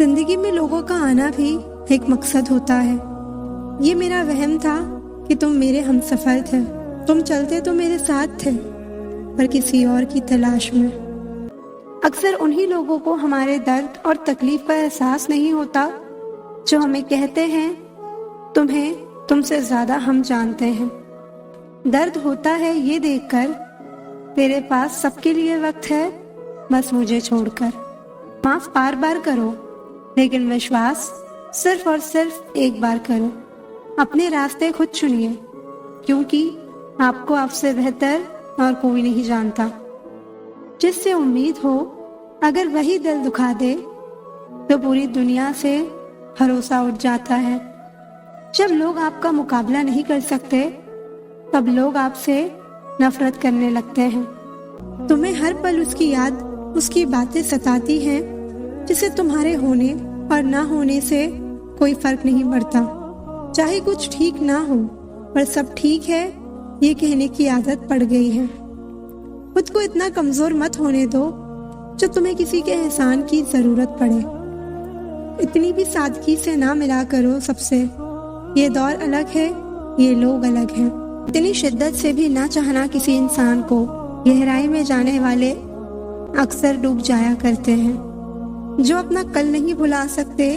जिंदगी में लोगों का आना भी एक मकसद होता है। ये मेरा वहम था कि तुम मेरे हमसफर थे, तुम चलते तो मेरे साथ थे, पर किसी और की तलाश में। अक्सर उन्हीं लोगों को हमारे दर्द और तकलीफ का एहसास नहीं होता जो हमें कहते हैं तुम्हें तुमसे ज्यादा हम जानते हैं। दर्द होता है ये देखकर तेरे पास सबके लिए वक्त है, बस मुझे छोड़कर। माफ बार बार करो, लेकिन विश्वास सिर्फ और सिर्फ एक बार करो। अपने रास्ते खुद चुनिए, क्योंकि आपको आपसे बेहतर और कोई नहीं जानता। जिससे उम्मीद हो अगर वही दिल दुखा दे तो पूरी दुनिया से भरोसा उठ जाता है। जब लोग आपका मुकाबला नहीं कर सकते तब लोग आपसे नफरत करने लगते हैं। तुम्हें हर पल उसकी याद, उसकी बातें सताती हैं, जिसे तुम्हारे होने और ना होने से कोई फर्क नहीं पड़ता। चाहे कुछ ठीक ना हो पर सब ठीक है ये कहने की आदत पड़ गई है। खुद को इतना कमजोर मत होने दो जो तुम्हें किसी के एहसान की जरूरत पड़े। इतनी भी सादगी से ना मिला करो सबसे। ये दौर अलग है, ये लोग अलग हैं। इतनी शिद्दत से भी ना चाहना किसी इंसान को। गहराई में जाने वाले अक्सर डूब जाया करते हैं। जो अपना कल नहीं भुला सकते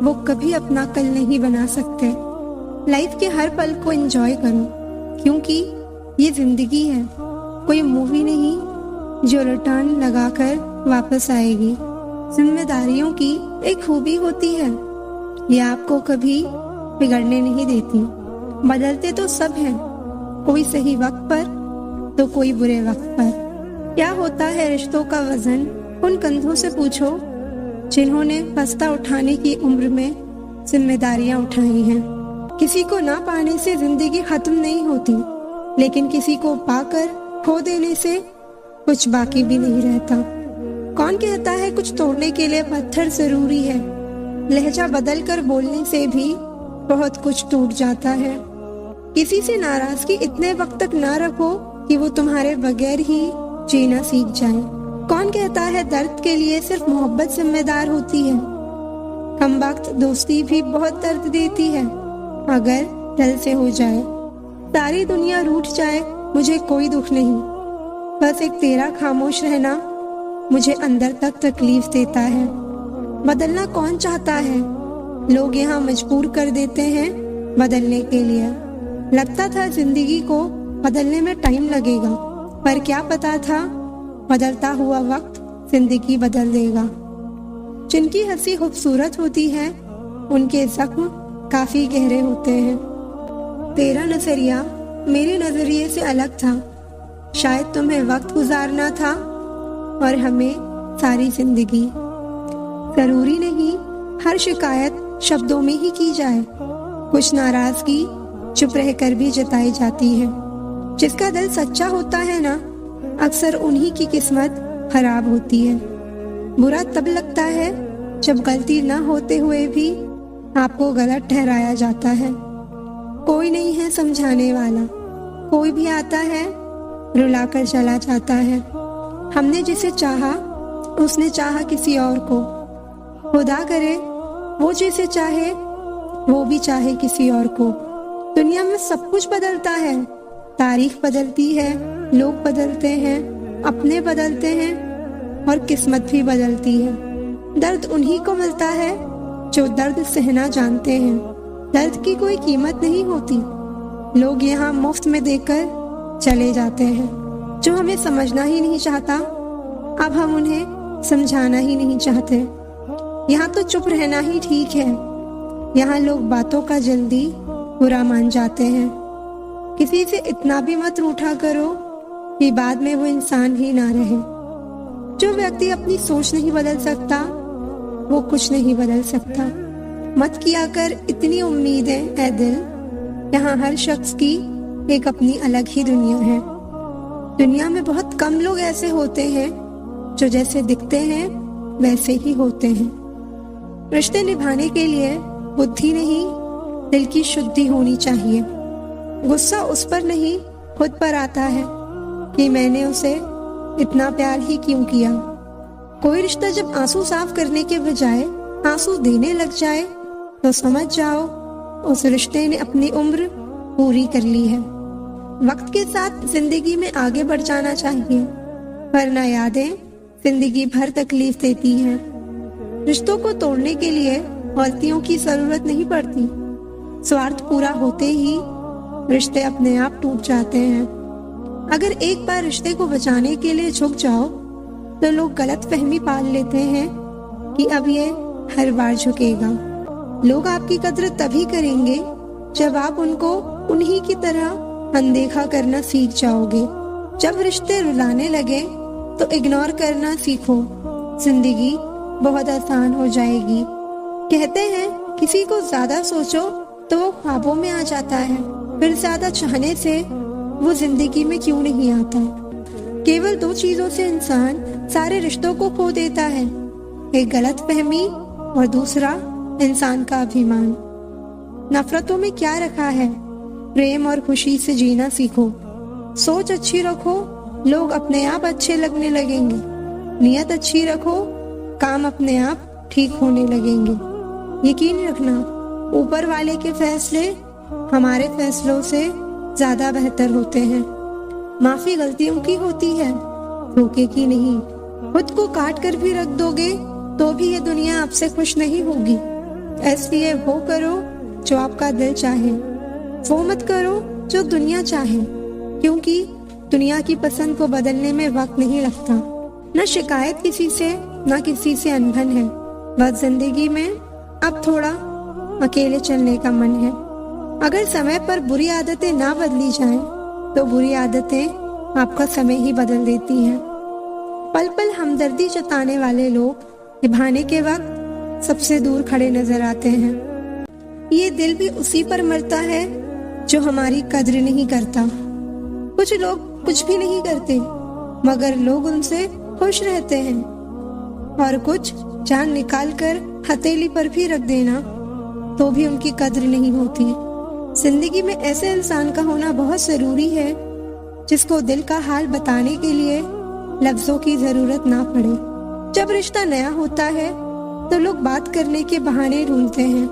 वो कभी अपना कल नहीं बना सकते। लाइफ के हर पल को एंजॉय करो, क्योंकि ये जिंदगी है, कोई मूवी नहीं जो रिटर्न लगाकर वापस आएगी। जिम्मेदारियों की एक खूबी होती है, ये आपको कभी बिगड़ने नहीं देती। बदलते तो सब हैं, कोई सही वक्त पर तो कोई बुरे वक्त पर। क्या होता है रिश्तों का वजन, उन कंधों से पूछो जिन्होंने बस्ता उठाने की उम्र में जिम्मेदारियां उठाई हैं। किसी को ना पाने से जिंदगी खत्म नहीं होती, लेकिन किसी को पाकर खो देने से कुछ बाकी भी नहीं रहता। कौन कहता है कुछ तोड़ने के लिए पत्थर जरूरी है? लहजा बदल कर बोलने से भी बहुत कुछ टूट जाता है। किसी से नाराजगी इतने वक्त तक ना रखो कि वो तुम्हारे बगैर ही जीना सीख जाए। कौन कहता है दर्द के लिए सिर्फ मोहब्बत जिम्मेदार होती है? कम वक्त दोस्ती भी बहुत दर्द देती है अगर दिल से हो जाए। सारी दुनिया रूठ जाए मुझे कोई दुख नहीं, बस एक तेरा खामोश रहना मुझे अंदर तक तकलीफ देता है। बदलना कौन चाहता है? लोग यहाँ मजबूर कर देते हैं बदलने के लिए। लगता था जिंदगी को बदलने में टाइम लगेगा, पर क्या पता था बदलता हुआ वक्त जिंदगी बदल देगा। जिनकी हंसी खूबसूरत होती है उनके जख्म काफी गहरे होते हैं। तेरा नजरिया मेरे नजरिए से अलग था, शायद तुम्हें वक्त गुजारना था और हमें सारी जिंदगी। जरूरी नहीं हर शिकायत शब्दों में ही की जाए, कुछ नाराजगी चुप रहकर भी जताई जाती है। जिसका दिल सच्चा होता है ना, अक्सर उन्हीं की किस्मत खराब होती है। बुरा तब लगता है जब गलती ना होते हुए भी आपको गलत ठहराया जाता है। कोई नहीं है समझाने वाला, कोई भी आता है रुलाकर चला जाता है। हमने जिसे चाहा उसने चाहा किसी और को। खुदा करे वो जिसे चाहे वो भी चाहे किसी और को। दुनिया में सब कुछ बदलता है, तारीख बदलती है, लोग बदलते हैं, अपने बदलते हैं और किस्मत भी बदलती है। दर्द उन्हीं को मिलता है जो दर्द सहना जानते हैं। दर्द की कोई कीमत नहीं होती, लोग यहाँ मुफ्त में देकर चले जाते हैं। जो हमें समझना ही नहीं चाहता अब हम उन्हें समझाना ही नहीं चाहते। यहाँ तो चुप रहना ही ठीक है, यहाँ लोग बातों का जल्दी बुरा मान जाते हैं। किसी से इतना भी मत रूठा करो कि बाद में वो इंसान ही ना रहे। जो व्यक्ति अपनी सोच नहीं बदल सकता वो कुछ नहीं बदल सकता। मत किया कर इतनी उम्मीदें ऐ दिल, यहाँ हर शख्स की एक अपनी अलग ही दुनिया है। दुनिया में बहुत कम लोग ऐसे होते हैं जो जैसे दिखते हैं वैसे ही होते हैं। रिश्ते निभाने के लिए बुद्धि नहीं दिल की शुद्धि होनी चाहिए। गुस्सा उस पर नहीं खुद पर आता है कि मैंने उसे इतना प्यार ही क्यों किया। कोई रिश्ता जब आंसू साफ करने के बजाय आंसू देने लग जाए तो समझ जाओ उस रिश्ते ने अपनी उम्र पूरी कर ली है। वक्त के साथ जिंदगी में आगे बढ़ जाना चाहिए, वरना यादें जिंदगी भर तकलीफ देती हैं। रिश्तों को तोड़ने के लिए गलतियों की जरूरत नहीं पड़ती। स्वार्थ पूरा होते ही रिश्ते अपने आप टूट जाते हैं। अगर एक बार रिश्ते को बचाने के लिए झुक जाओ तो लोग गलत फहमी पाल लेते हैं कि अब ये हर बार झुकेगा। लोग आपकी कद्र तभी करेंगे जब आप उनको उन्हीं की तरह अनदेखा करना सीख जाओगे। जब रिश्ते रुलाने लगे तो इग्नोर करना सीखो, जिंदगी बहुत आसान हो जाएगी। कहते हैं किसी को ज्यादा सोचो तो वो ख्वाबों में आ जाता है, फिर ज्यादा चाहने से वो जिंदगी में क्यों नहीं आता। केवल दो चीजों से इंसान सारे रिश्तों को खो देता है, एक गलत फहमी और दूसरा इंसान का अभिमान। नफरतों में क्या रखा है, प्रेम और खुशी से जीना सीखो। सोच अच्छी रखो, लोग अपने आप अच्छे लगने लगेंगे। नियत अच्छी रखो, काम अपने आप ठीक होने लगेंगे। यकीन रखना, ऊपर वाले के फैसले हमारे फैसलों से ज्यादा बेहतर होते हैं। माफी गलतियों की होती है, धोखे की नहीं। खुद को काट कर भी रख दोगे तो भी ये दुनिया आपसे खुश नहीं होगी। इसलिए वो करो जो आपका दिल चाहे, वो मत करो जो दुनिया चाहे, क्योंकि दुनिया की पसंद को बदलने में वक्त नहीं लगता। न शिकायत किसी से, न किसी से अनबन है, बस जिंदगी में अब थोड़ा अकेले चलने का मन है। अगर समय पर बुरी आदतें ना बदली जाएं, तो बुरी आदतें आपका समय ही बदल देती हैं। पल पल हमदर्दी जताने वाले लोग निभाने के वक्त सबसे दूर खड़े नजर आते हैं। ये दिल भी उसी पर मरता है जो हमारी कद्र नहीं करता। कुछ लोग कुछ भी नहीं करते मगर लोग उनसे खुश रहते हैं, और कुछ जान निकाल कर हथेली पर भी रख देना तो भी उनकी कद्र नहीं होती। जिंदगी में ऐसे इंसान का होना बहुत जरूरी है जिसको दिल का हाल बताने के लिए लफ्जों की जरूरत ना पड़े। जब रिश्ता नया होता है तो लोग बात करने के बहाने ढूंढते हैं,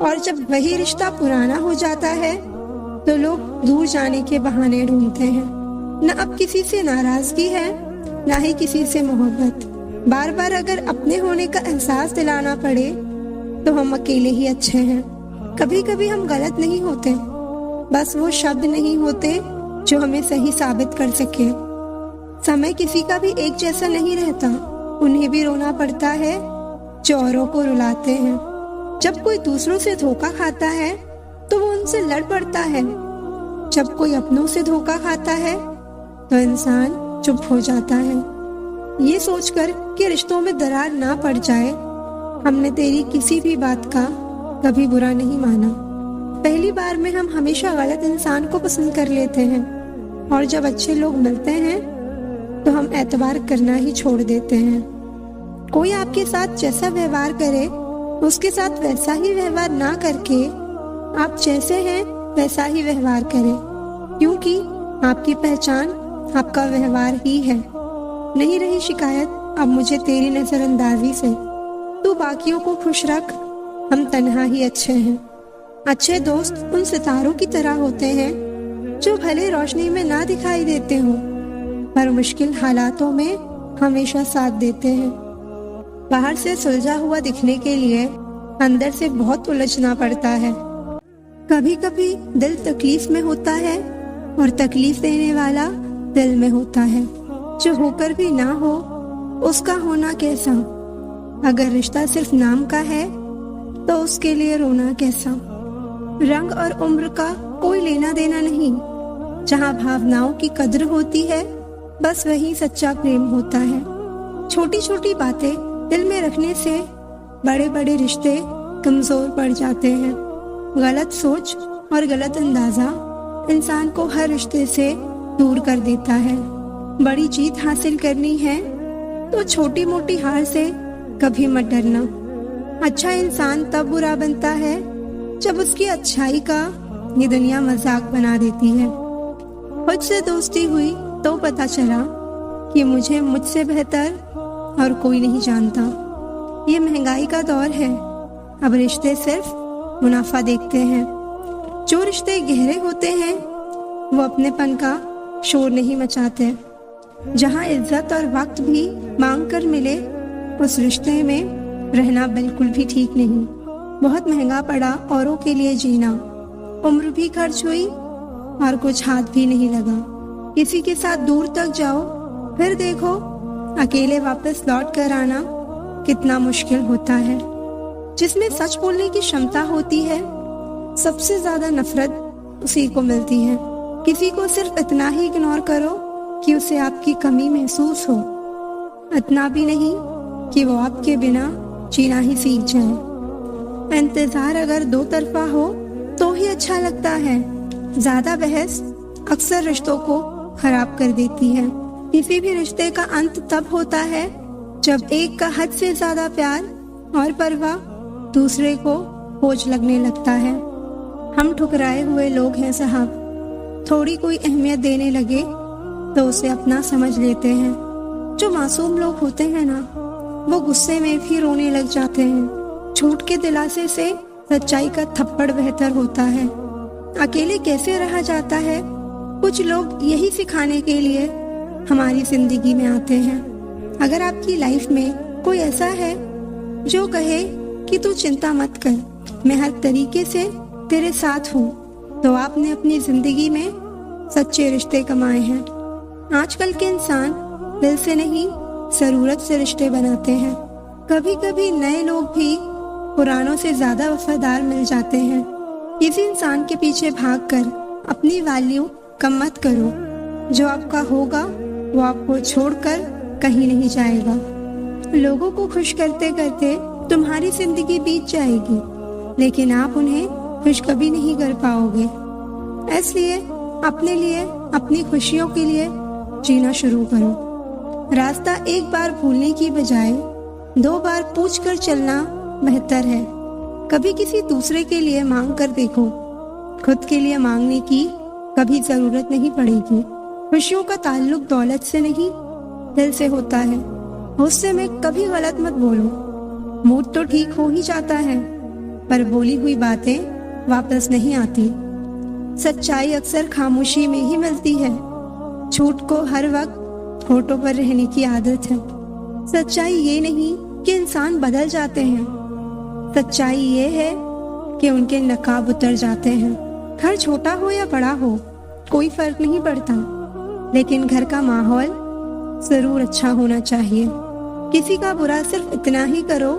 और जब वही रिश्ता पुराना हो जाता है तो लोग दूर जाने के बहाने ढूंढते हैं। न अब किसी से नाराजगी है, ना ही किसी से मोहब्बत। बार बार अगर अपने होने का एहसास दिलाना पड़े तो हम अकेले ही अच्छे हैं। कभी कभी हम गलत नहीं होते, बस वो शब्द नहीं होते जो हमें सही साबित कर सके। समय किसी का भी एक जैसा नहीं रहता, उन्हें भी रोना पड़ता है जो औरों को रुलाते हैं। जब कोई दूसरों से धोखा खाता है तो वो उनसे लड़ पड़ता है, जब कोई अपनों से धोखा खाता है तो इंसान चुप हो जाता है। ये सोचकर कि रिश्तों में दरार ना पड़ जाए, हमने तेरी किसी भी बात का कभी बुरा नहीं माना। पहली बार में हम हमेशा गलत इंसान को पसंद कर लेते हैं, और जब अच्छे लोग मिलते हैं तो हम एतबार करना ही छोड़ देते हैं। कोई आपके साथ जैसा व्यवहार करे उसके साथ वैसा ही व्यवहार ना करके आप जैसे हैं वैसा ही व्यवहार करें, क्योंकि आपकी पहचान आपका व्यवहार ही है। नहीं रही शिकायत अब मुझे तेरी नजरअंदाजी से, तू बाकियों को खुश रख, हम तन्हा ही अच्छे हैं। अच्छे दोस्त उन सितारों की तरह होते हैं जो भले रोशनी में ना दिखाई देते हो पर मुश्किल हालातों में हमेशा साथ देते हैं। बाहर से सुलझा हुआ दिखने के लिए अंदर से बहुत उलझना पड़ता है। कभी कभी दिल तकलीफ में होता है और तकलीफ देने वाला दिल में होता है। जो होकर भी ना हो उसका होना कैसा। अगर रिश्ता सिर्फ नाम का है तो उसके लिए रोना कैसा। रंग और उम्र का कोई लेना देना नहीं, जहाँ भावनाओं की कद्र होती है बस वही सच्चा प्रेम होता है। छोटी छोटी बातें दिल में रखने से बड़े बड़े रिश्ते कमजोर पड़ जाते हैं। गलत सोच और गलत अंदाजा इंसान को हर रिश्ते से दूर कर देता है। बड़ी जीत हासिल करनी है तो छोटी मोटी हार से कभी मत डरना। अच्छा इंसान तब बुरा बनता है जब उसकी अच्छाई का ये दुनिया मजाक बना देती है। खुद से दोस्ती हुई तो पता चला कि मुझे मुझसे बेहतर और कोई नहीं जानता। ये महंगाई का दौर है, अब रिश्ते सिर्फ मुनाफा देखते हैं। जो रिश्ते गहरे होते हैं वो अपनेपन का शोर नहीं मचाते। जहाँ इज्जत और वक्त भी मांग कर मिले, उस रिश्ते में रहना बिल्कुल भी ठीक नहीं। बहुत महंगा पड़ा औरों के लिए जीना, उम्र भी खर्च हुई और कुछ हाथ भी नहीं लगा। किसी के साथ दूर तक जाओ, फिर देखो अकेले वापस लौट कर आना कितना मुश्किल होता है। जिसमें सच बोलने की क्षमता होती है, सबसे ज्यादा नफरत उसी को मिलती है। किसी को सिर्फ इतना ही इग्नोर करो कि उसे आपकी कमी महसूस हो, इतना भी नहीं कि वो आपके बिना जीना ही सीख जाए। इंतजार अगर दो तरफा हो तो ही अच्छा लगता है। ज्यादा बहस अक्सर रिश्तों को खराब कर देती है। किसी भी रिश्ते का अंत तब होता है जब एक का हद से ज्यादा प्यार और परवाह दूसरे को बोझ लगने लगता है। हम ठुकराए हुए लोग हैं साहब। थोड़ी कोई अहमियत देने लगे तो उसे अपना समझ लेते हैं। जो मासूम लोग होते हैं ना, वो गुस्से में भी रोने लग जाते हैं। झूठ के दिलासे से सच्चाई का थप्पड़ बेहतर होता है। अकेले कैसे रहा जाता है, कुछ लोग यही सिखाने के लिए हमारी जिंदगी में आते हैं। अगर आपकी लाइफ में कोई ऐसा है जो कहे कि तू चिंता मत कर, मैं हर तरीके से तेरे साथ हूँ, तो आपने अपनी जिंदगी में सच्चे रिश्ते कमाए हैं। आजकल के इंसान दिल से नहीं, जरूरत से रिश्ते बनाते हैं। कभी कभी नए लोग भी पुरानों से ज्यादा वफादार मिल जाते हैं। किसी इंसान के पीछे भागकर अपनी वैल्यू कम मत करो। जो आपका होगा वो आपको छोड़कर कहीं नहीं जाएगा। लोगों को खुश करते करते तुम्हारी जिंदगी बीत जाएगी, लेकिन आप उन्हें खुश कभी नहीं कर पाओगे। इसलिए अपने लिए, अपनी खुशियों के लिए जीना शुरू करो। रास्ता एक बार भूलने की बजाय 2 बार पूछ कर चलना बेहतर है। कभी किसी दूसरे के लिए मांग कर देखो, खुद के लिए मांगने की कभी जरूरत नहीं पड़ेगी। खुशियों का ताल्लुक दौलत से नहीं, दिल से होता है। गुस्से में कभी गलत मत बोलो। मूड तो ठीक हो ही जाता है, पर बोली हुई बातें वापस नहीं आती। सच्चाई अक्सर खामोशी में ही मिलती है। झूठ को हर वक्त होठों पर रहने की आदत है। सच्चाई ये नहीं कि इंसान बदल जाते हैं, सच्चाई ये है कि उनके नकाब उतर जाते हैं। घर छोटा हो या बड़ा हो कोई फर्क नहीं पड़ता, लेकिन घर का माहौल जरूर अच्छा होना चाहिए। किसी का बुरा सिर्फ इतना ही करो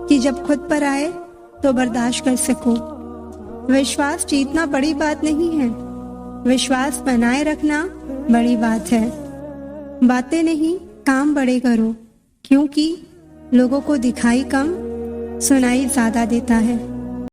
कि जब खुद पर आए तो बर्दाश्त कर सको। विश्वास जीतना बड़ी बात नहीं है, विश्वास बनाए रखना बड़ी बात है। बातें नहीं, काम बड़े करो, क्योंकि लोगों को दिखाई कम, सुनाई ज्यादा देता है।